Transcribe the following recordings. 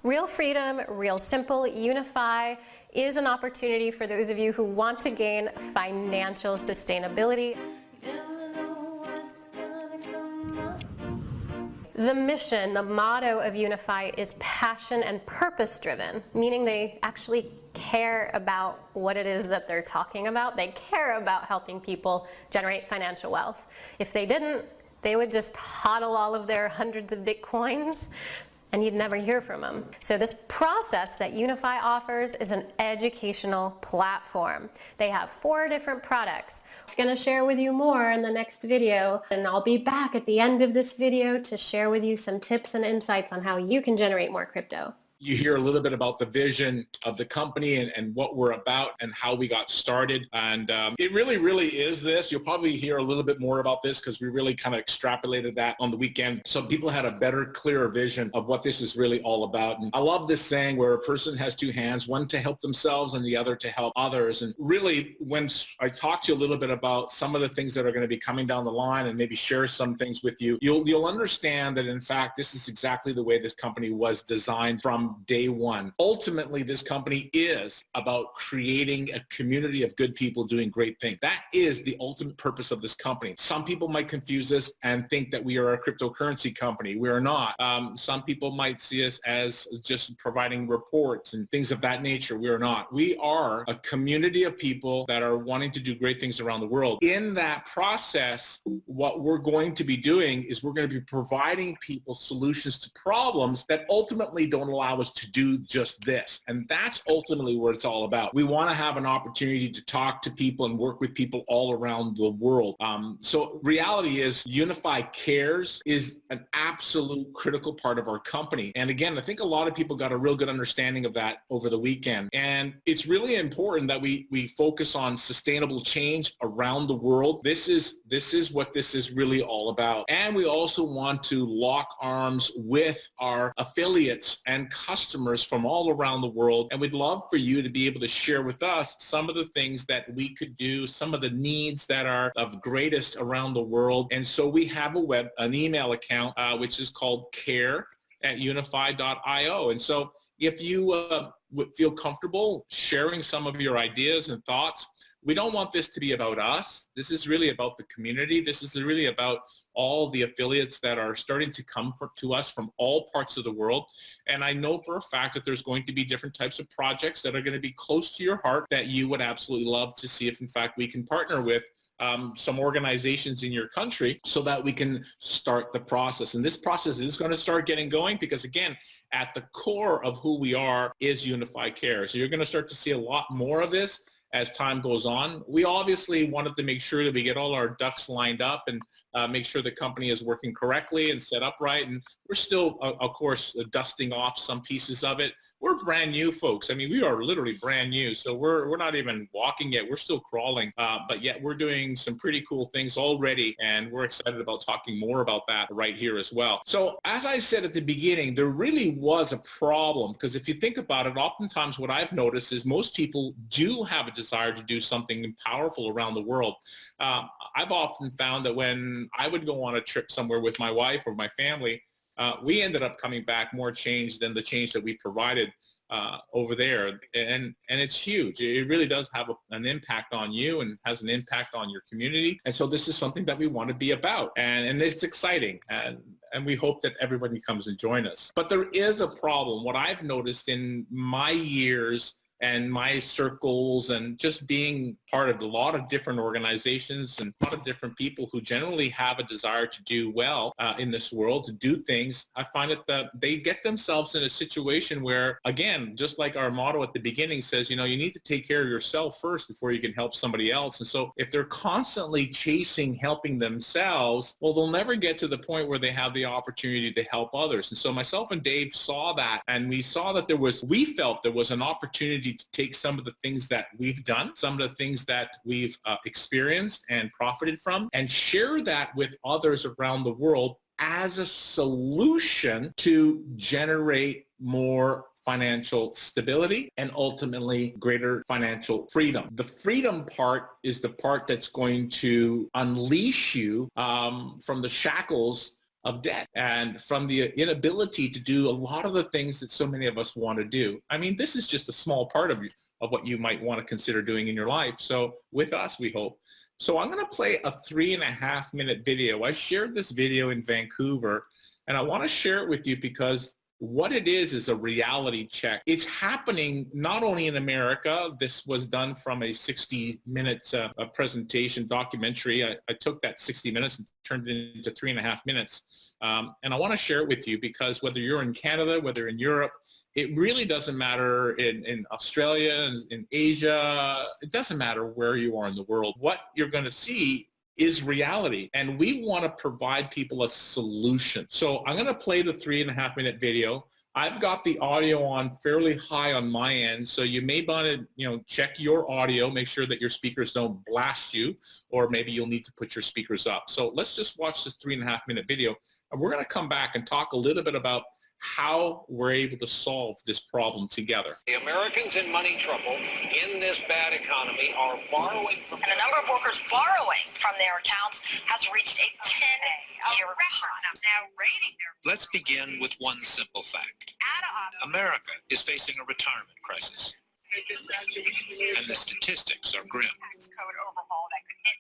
Real freedom, real simple. Unifii is an opportunity for those of you who want to gain financial sustainability. The mission, the motto of Unifii is passion and purpose driven, meaning they actually care about what it is that they're talking about. They care about helping people generate financial wealth. If they didn't, they would just hodl all of their hundreds of Bitcoins and you'd never hear from them. So this process that Unifii offers is an educational platform. They have 4 different products. I'm going to share with you more in the next video, and I'll be back at the end of this video to share with you some tips and insights on how you can generate more crypto. You hear a little bit about the vision of the company and what we're about and how we got started. And it really is this. You'll probably hear a little bit more about this because we really kind of extrapolated that on the weekend. So people had a better, clearer vision of what this is really all about. And I love this saying where a person has 2 hands, one to help themselves and the other to help others. And really, when I talk to you a little bit about some of the things that are going to be coming down the line and maybe share some things with you, you'll understand that, in fact, this is exactly the way this company was designed from day one. Ultimately, this company is about creating a community of good people doing great things. That is the ultimate purpose of this company. Some people might confuse us and think that we are a cryptocurrency company. We are not. Some people might see us as just providing reports and things of that nature. We are not. We are a community of people that are wanting to do great things around the world. In that process, what we're going to be doing is we're going to be providing people solutions to problems that ultimately don't allow us to do just this. And that's ultimately what it's all about. We want to have an opportunity to talk to people and work with people all around the world. So reality is Unifii Cares is an absolute critical part of our company. And again, I think a lot of people got a real good understanding of that over the weekend. And it's really important that we focus on sustainable change around the world. This is what this is really all about. And we also want to lock arms with our affiliates and customers from all around the world, and we'd love for you to be able to share with us some of the things that we could do, some of the needs that are of greatest around the world. And so we have an email account which is called care@unifii.io. And so if you would feel comfortable sharing some of your ideas and thoughts, we don't want this to be about us. This is really about the community. This is really about all the affiliates that are starting to come to us from all parts of the world. And I know for a fact that there's going to be different types of projects that are going to be close to your heart that you would absolutely love to see if, in fact, we can partner with some organizations in your country so that we can start the process. And this process is going to start getting going because, again, at the core of who we are is Unifii Care. So you're going to start to see a lot more of this as time goes on. We obviously wanted to make sure that we get all our ducks lined up and make sure the company is working correctly and set up right. And we're still, of course, dusting off some pieces of it. We're brand new, folks. I mean, we are literally brand new. So we're not even walking yet. We're still crawling. But yet we're doing some pretty cool things already. And we're excited about talking more about that right here as well. So as I said at the beginning, there really was a problem because if you think about it, oftentimes what I've noticed is most people do have a desire to do something powerful around the world. I've often found that when I would go on a trip somewhere with my wife or my family, we ended up coming back more changed than the change that we provided over there. And it's huge. It really does have an impact on you and has an impact on your community. And so this is something that we want to be about. And it's exciting. And we hope that everybody comes and join us. But there is a problem. What I've noticed in my years and my circles and just being part of a lot of different organizations and a lot of different people who generally have a desire to do well in this world, to do things, I find that they get themselves in a situation where, again, just like our motto at the beginning says, you need to take care of yourself first before you can help somebody else. And so if they're constantly chasing helping themselves, well, they'll never get to the point where they have the opportunity to help others. And so myself and Dave saw that, and we saw that we felt there was an opportunity to take some of the things that we've done, some of the things that we've experienced and profited from, and share that with others around the world as a solution to generate more financial stability and ultimately greater financial freedom. The freedom part is the part that's going to unleash you from the shackles of debt and from the inability to do a lot of the things that so many of us want to do. I mean, this is just a small part of what you might want to consider doing in your life. So with us, we hope. So I'm going to play a 3.5-minute video. I shared this video in Vancouver, and I want to share it with you because what it is a reality check. It's happening not only in America. This was done from a 60-minute presentation documentary. I took that 60 minutes and turned it into 3.5 minutes. And I want to share it with you because whether you're in Canada, whether in Europe, it really doesn't matter in Australia, in Asia, it doesn't matter where you are in the world. What you're going to see is reality, and we want to provide people a solution. So I'm going to play the 3.5-minute video. I've got the audio on fairly high on my end, so you may want to check your audio, make sure that your speakers don't blast you, or maybe you'll need to put your speakers up. So let's just watch this 3.5-minute video, and we're going to come back and talk a little bit about how we're able to solve this problem together. The Americans in money trouble in this bad economy are borrowing from... And the number of workers borrowing from their accounts has reached a 10-year high. Now rating their... Let's begin with one simple fact. America is facing a retirement crisis. And the statistics are grim. Code overhaul that could hit.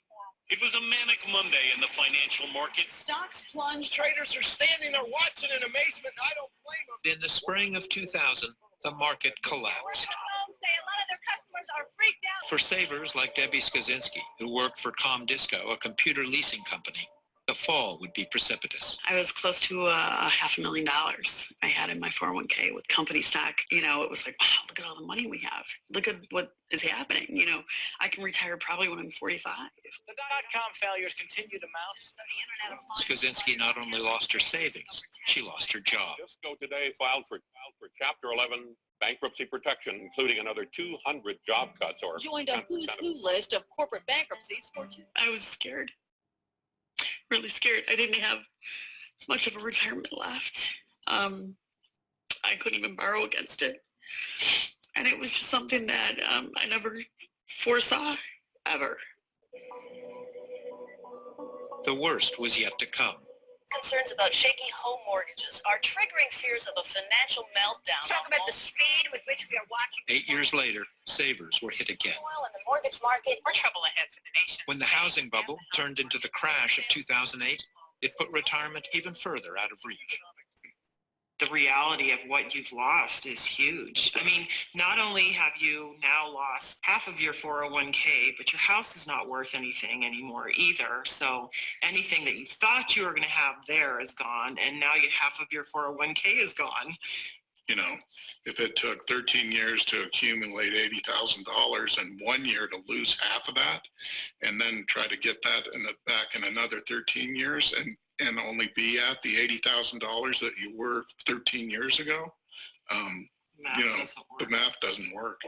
It was a manic Monday in the financial markets. Stocks plunged. Traders are standing there watching in amazement. I don't blame them. In the spring of 2000, the market collapsed. Say a lot of their customers are freaked out. For savers like Debbie Skaczynski, who worked for Comdisco, a computer leasing company, the fall would be precipitous. I was close to $500,000 I had in my 401k with company stock. It was like, wow, look at all the money we have. Look at what is happening. I can retire probably when I'm 45. The dot-com failures continue to mount. Skaczynski not only lost her savings, she lost her job. Disco today filed for Chapter 11 bankruptcy protection, including another 200 job cuts or Joined a who's who list of corporate bankruptcies for two. I was scared, really scared. I didn't have much of a retirement left. I couldn't even borrow against it. And it was just something that I never foresaw, ever. The worst was yet to come. Concerns about shaky home mortgages are triggering fears of a financial meltdown. Talk about the speed with which we are watching. 8 years later, savers were hit again. Oil and the mortgage market. We're trouble ahead for the nation. When the housing bubble turned into the crash of 2008, it put retirement even further out of reach. The reality of what you've lost is huge. I mean, not only have you now lost half of your 401k, but your house is not worth anything anymore either. So anything that you thought you were going to have there is gone, and now half of your 401k is gone. If it took 13 years to accumulate $80,000 and 1 year to lose half of that, and then try to get that back in another 13 years and only be at the $80,000 that you were 13 years ago, the math doesn't work.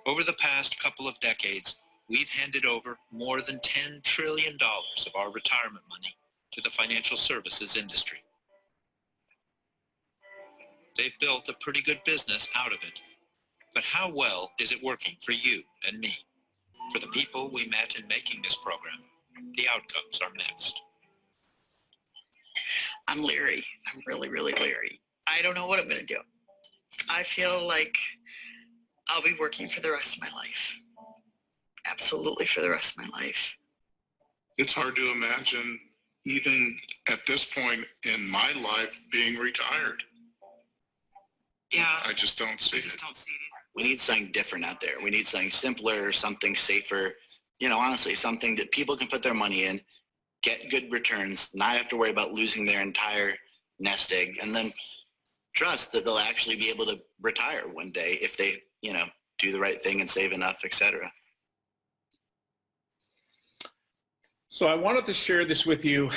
Over the past couple of decades, we've handed over more than $10 trillion of our retirement money to the financial services industry. They've built a pretty good business out of it. But how well is it working for you and me? For the people we met in making this program, the outcomes are mixed. I'm leery. I'm really, really leery. I don't know what I'm going to do. I feel like I'll be working for the rest of my life. Absolutely for the rest of my life. It's hard to imagine, even at this point in my life, being retired. Yeah. I just don't see I it. just don't see it. We need something different out there. We need something simpler, something safer, honestly, something that people can put their money in, get good returns, not have to worry about losing their entire nest egg, and then trust that they'll actually be able to retire one day if they, do the right thing and save enough, etc. So I wanted to share this with you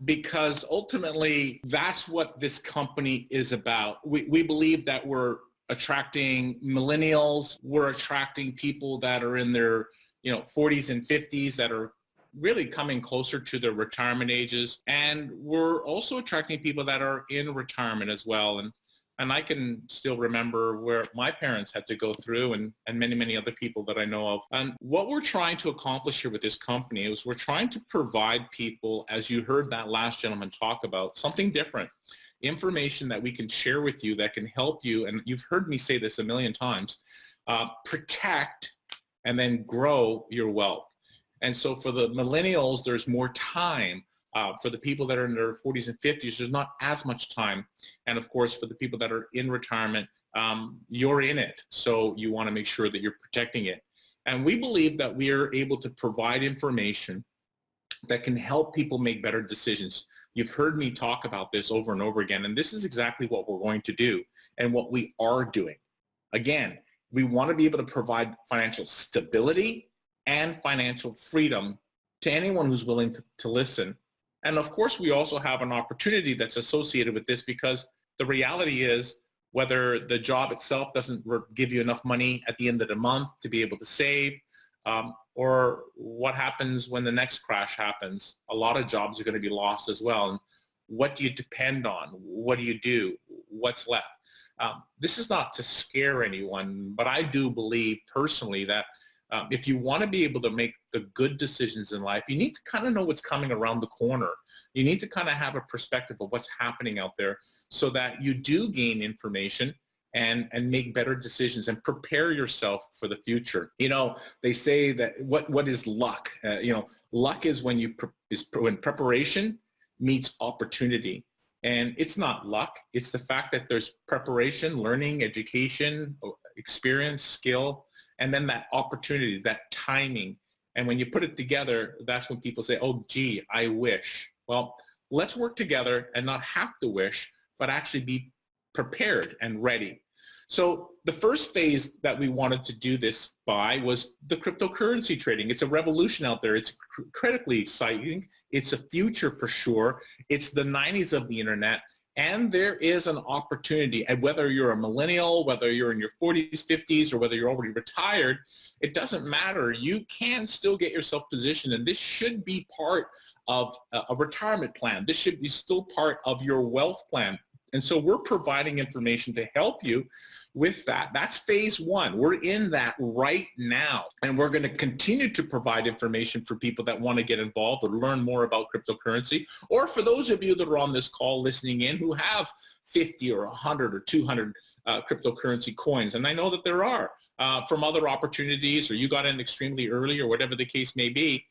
because ultimately that's what this company is about. We believe that we're attracting millennials, we're attracting people that are in their 40s and 50s that are really coming closer to their retirement ages, and we're also attracting people that are in retirement as well. And And I can still remember where my parents had to go through, and many, many other people that I know of. And what we're trying to accomplish here with this company is we're trying to provide people, as you heard that last gentleman talk about, something different. Information that we can share with you that can help you, and you've heard me say this a million times, protect and then grow your wealth. And so for the millennials, there's more time. For the people that are in their 40s and 50s, there's not as much time. And of course, for the people that are in retirement, you're in it. So you want to make sure that you're protecting it. And we believe that we are able to provide information that can help people make better decisions. You've heard me talk about this over and over again, and this is exactly what we're going to do and what we are doing. Again, we want to be able to provide financial stability and financial freedom to anyone who's willing to listen. And of course, we also have an opportunity that's associated with this, because the reality is, whether the job itself doesn't give you enough money at the end of the month to be able to save, or what happens when the next crash happens, a lot of jobs are going to be lost as well. And what do you depend on? What do you do? What's left? This is not to scare anyone, but I do believe personally that if you want to be able to make the good decisions in life, you need to kind of know what's coming around the corner. You need to kind of have a perspective of what's happening out there so that you do gain information and make better decisions and prepare yourself for the future. You know, they say that what is luck? Luck is when when preparation meets opportunity. And it's not luck. It's the fact that there's preparation, learning, education, experience, skill, and then that opportunity, that timing. And when you put it together, that's when people say, oh, gee, I wish. Well, let's work together and not have to wish, but actually be prepared and ready. So the first phase that we wanted to do this by was the cryptocurrency trading. It's a revolution out there. It's critically exciting. It's a future for sure. It's the 90s of the internet. And there is an opportunity, and whether you're a millennial, whether you're in your 40s, 50s, or whether you're already retired, it doesn't matter. You can still get yourself positioned, and this should be part of a retirement plan. This should be still part of your wealth plan. And so we're providing information to help you with that. That's phase one. We're in that right now. And we're going to continue to provide information for people that want to get involved or learn more about cryptocurrency, or for those of you that are on this call listening in who have 50 or 100 or 200 cryptocurrency coins. And I know that there are from other opportunities, or you got in extremely early, or whatever the case may be.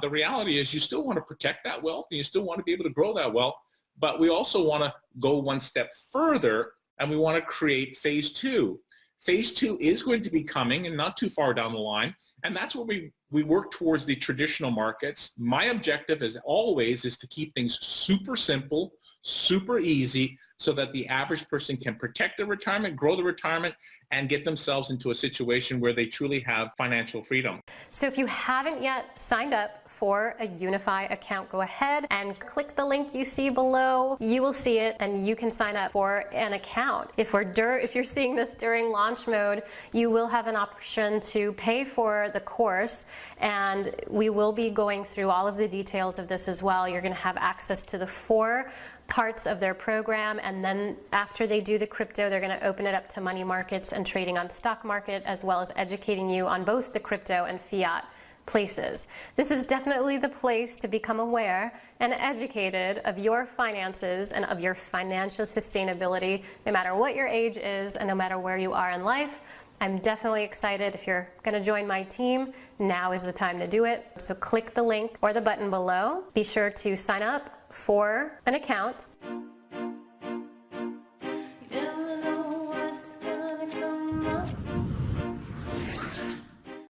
The reality is you still want to protect that wealth, and you still want to be able to grow that wealth. But we also want to go one step further, and we want to create phase two. Phase two is going to be coming, and not too far down the line, and that's where we work towards the traditional markets. My objective, as always, is to keep things super simple, super easy, so that the average person can protect their retirement, grow the retirement, and get themselves into a situation where they truly have financial freedom. So if you haven't yet signed up for a Unifii account, go ahead and click the link you see below. You will see it, and you can sign up for an account. If you're seeing this during launch mode, you will have an option to pay for the course, and we will be going through all of the details of this as well. You're going to have access to the 4 parts of their program, and then after they do the crypto, they're going to open it up to money markets and trading on stock market, as well as educating you on both the crypto and fiat places. This is definitely the place to become aware and educated of your finances and of your financial sustainability, no matter what your age is and no matter where you are in life. I'm definitely excited. If you're going to join my team, now is the time to do it. So click the link or the button below. Be sure to sign up for an account.